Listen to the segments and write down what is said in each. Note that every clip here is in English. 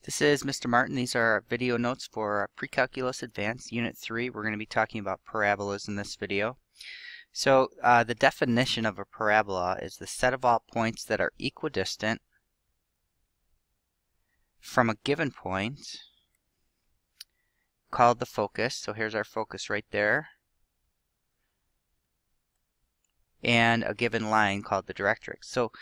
This is Mr. Martin. These are our video notes for Pre-Calculus Advanced Unit 3. We're going to be talking about parabolas in this video. So the definition of a parabola is the set of all points that are equidistant from a given point called the focus. So here's our focus right there. And a given line called the directrix. So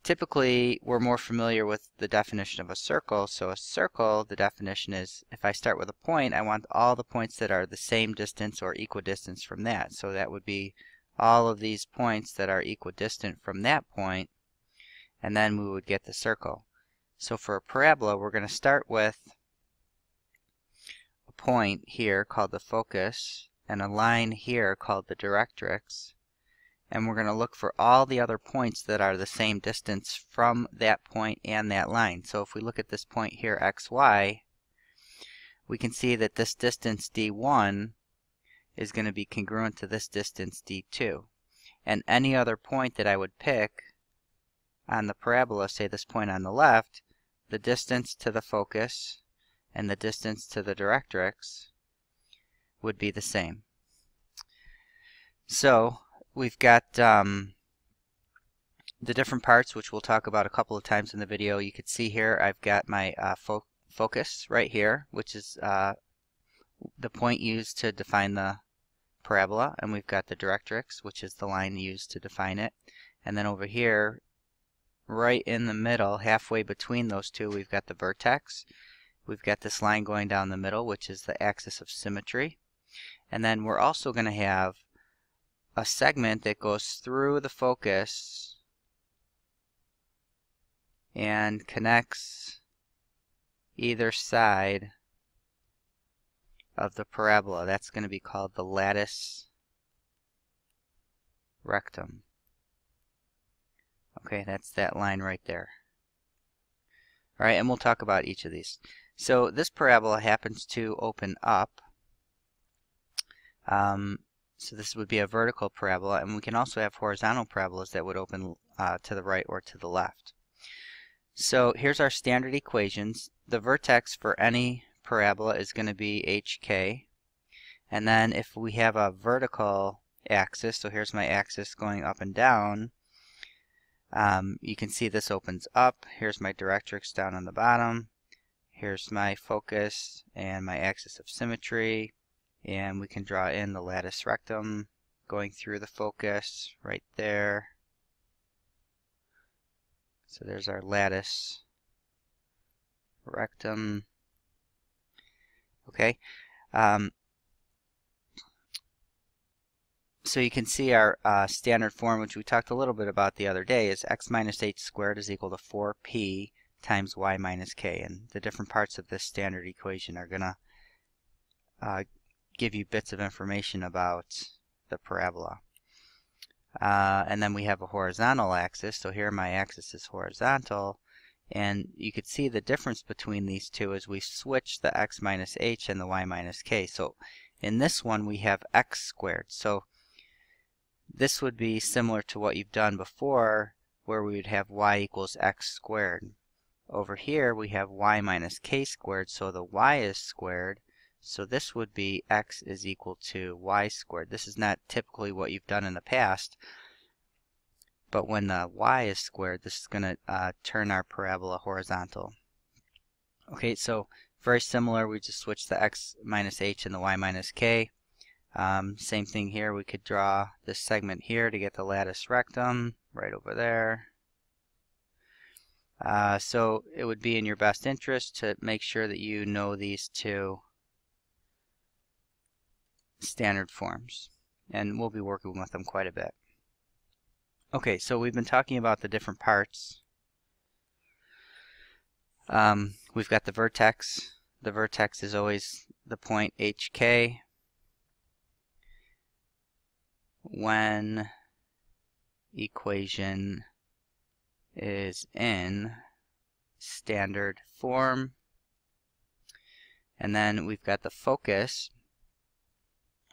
typically, we're more familiar with the definition of a circle. So a circle, the definition is, if I start with a point, I want all the points that are the same distance or equidistant from that. So that would be all of these points that are equidistant from that point, and then we would get the circle. So for a parabola, we're going to start with a point here called the focus, and a line here called the directrix. And we're going to look for all the other points that are the same distance from that point and that line. So if we look at this point here, xy, we can see that this distance d1 is going to be congruent to this distance d2. And any other point that I would pick on the parabola, say this point on the left, the distance to the focus and the distance to the directrix would be the same. So we've got the different parts, which we'll talk about a couple of times in the video. You can see here I've got my focus right here, which is the point used to define the parabola, and we've got the directrix, which is the line used to define it. And then over here, right in the middle, halfway between those two, we've got the vertex. We've got this line going down the middle, which is the axis of symmetry. And then we're also going to have a segment that goes through the focus and connects either side of the parabola. That's going to be called the latus rectum. Okay, that's that line right there. All right, and we'll talk about each of these. So this parabola happens to open up. So this would be a vertical parabola, and we can also have horizontal parabolas that would open to the right or to the left. So here's our standard equations. The vertex for any parabola is going to be hk. And then if we have a vertical axis, so here's my axis going up and down, you can see this opens up. Here's my directrix down on the bottom. Here's my focus and my axis of symmetry. And we can draw in the latus rectum going through the focus right there. So there's our latus rectum. Okay. So you can see our standard form, which we talked a little bit about the other day, is x minus h squared is equal to 4p times y minus k. And the different parts of this standard equation are going to give you bits of information about the parabola. And then we have a horizontal axis. So here my axis is horizontal. And you could see the difference between these two is we switch the x minus h and the y minus k. So in this one we have x squared. So this would be similar to what you've done before, where we would have y equals x squared. Over here we have y minus k squared, so the y is squared. So this would be x is equal to y squared. This is not typically what you've done in the past, but when the y is squared, this is going to turn our parabola horizontal. Okay, so very similar. We just switch the x minus h and the y minus k. Same thing here. We could draw this segment here to get the latus rectum right over there. So it would be in your best interest to make sure that you know these two standard forms, and we'll be working with them quite a bit. Okay, so we've been talking about the different parts. We've got the vertex. The vertex is always the point hk. When equation is in standard form. And then we've got the focus.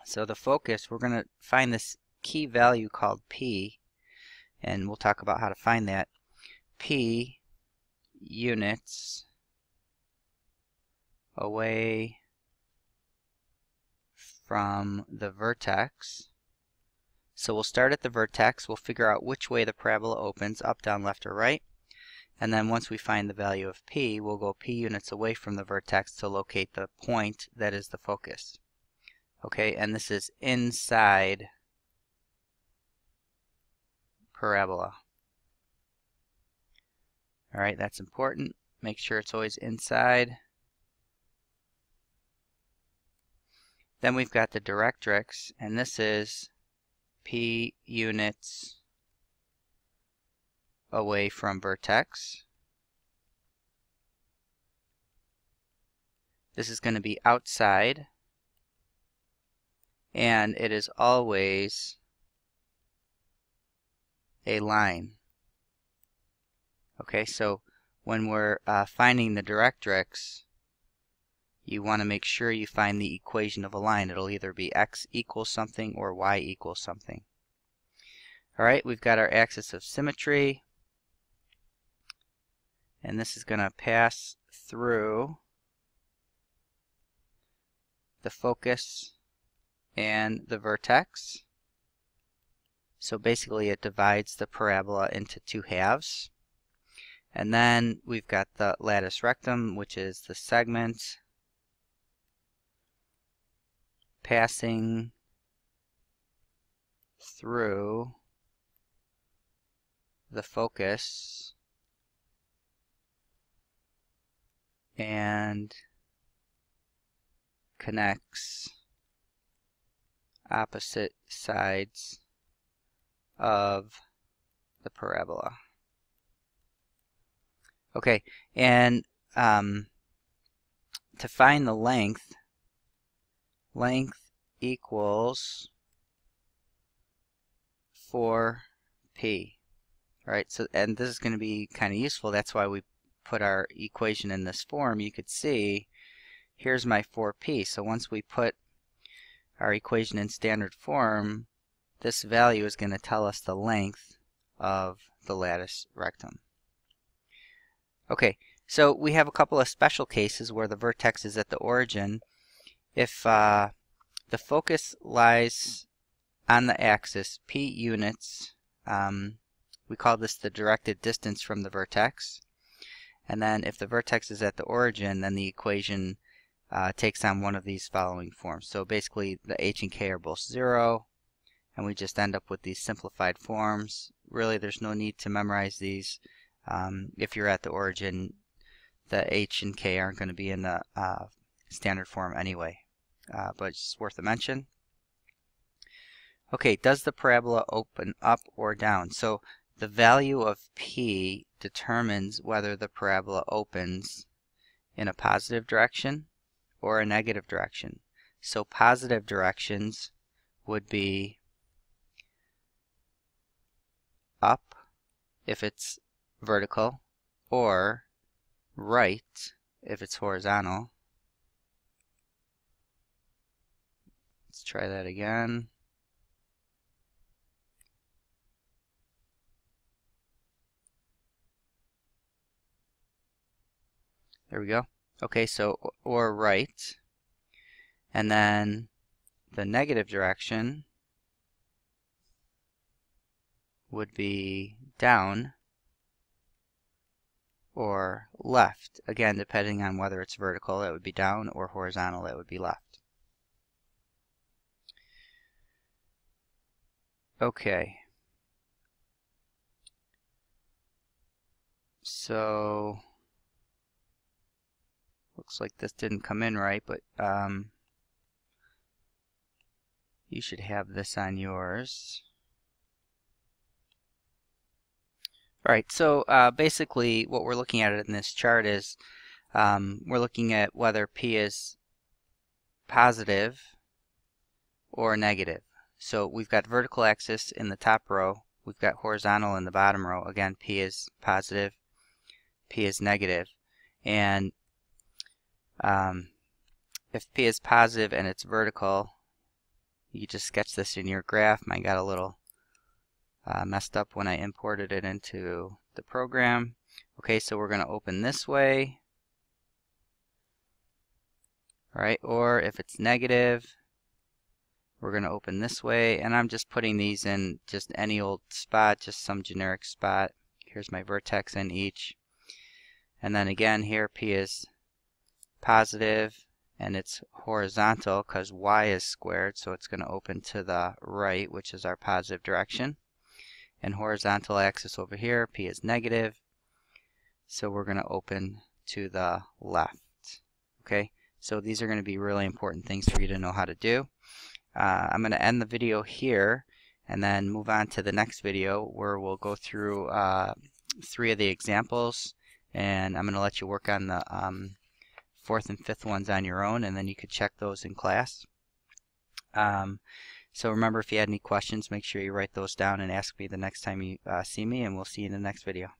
So the focus, we're going to find this key value called P, and we'll talk about how to find that. P units away from the vertex. So we'll start at the vertex, we'll figure out which way the parabola opens, up, down, left, or right. And then once we find the value of p, we'll go p units away from the vertex to locate the point that is the focus. Okay, and this is inside parabola. Alright, that's important. Make sure it's always inside. Then we've got the directrix, and this is p units away from vertex. This is going to be outside, and it is always a line. Okay, so when we're finding the directrix, you want to make sure you find the equation of a line. It'll either be x equals something or y equals something. Alright, we've got our axis of symmetry, and this is going to pass through the focus and the vertex. So basically it divides the parabola into two halves. And then we've got the latus rectum, which is the segment passing through the focus and connects opposite sides of the parabola. Okay, and to find the length equals 4p. Alright, so and this is going to be kind of useful. That's why we put our equation in this form. You could see here's my 4p. So once we put our equation in standard form, this value is going to tell us the length of the latus rectum. Okay, so we have a couple of special cases where the vertex is at the origin. If the focus lies on the axis p units, we call this the directed distance from the vertex. And then if the vertex is at the origin, then the equation takes on one of these following forms. So basically the h and k are both 0, and we just end up with these simplified forms. Really, there's no need to memorize these. If you're at the origin, the h and k aren't going to be in the standard form anyway, but it's worth a mention. Okay, does the parabola open up or down? So the value of p determines whether the parabola opens in a positive direction or a negative direction. So positive directions would be up if it's vertical, or right if it's horizontal. Let's try that again. There we go. Okay, so or right, and then the negative direction would be down or left. Again, depending on whether it's vertical, that would be down, or horizontal, that would be left. Okay. So looks like this didn't come in right, but you should have this on yours. Alright, so basically what we're looking at in this chart is we're looking at whether p is positive or negative. So we've got vertical axis in the top row, we've got horizontal in the bottom row. Again, p is positive, p is negative. And if p is positive and it's vertical, you just sketch this in your graph. Mine got a little messed up when I imported it into the program. Okay, so we're going to open this way. Alright, or if it's negative, we're going to open this way, and I'm just putting these in just any old spot, just some generic spot. Here's my vertex in each. And then again here, P is positive, and it's horizontal because y is squared, so it's going to open to the right, which is our positive direction. And horizontal axis over here, P is negative, so we're going to open to the left. Okay, so these are going to be really important things for you to know how to do. I'm going to end the video here and then move on to the next video where we'll go through 3 of the examples, and I'm going to let you work on the 4th and 5th ones on your own, and then you could check those in class. So remember, if you had any questions, make sure you write those down and ask me the next time you see me, and we'll see you in the next video.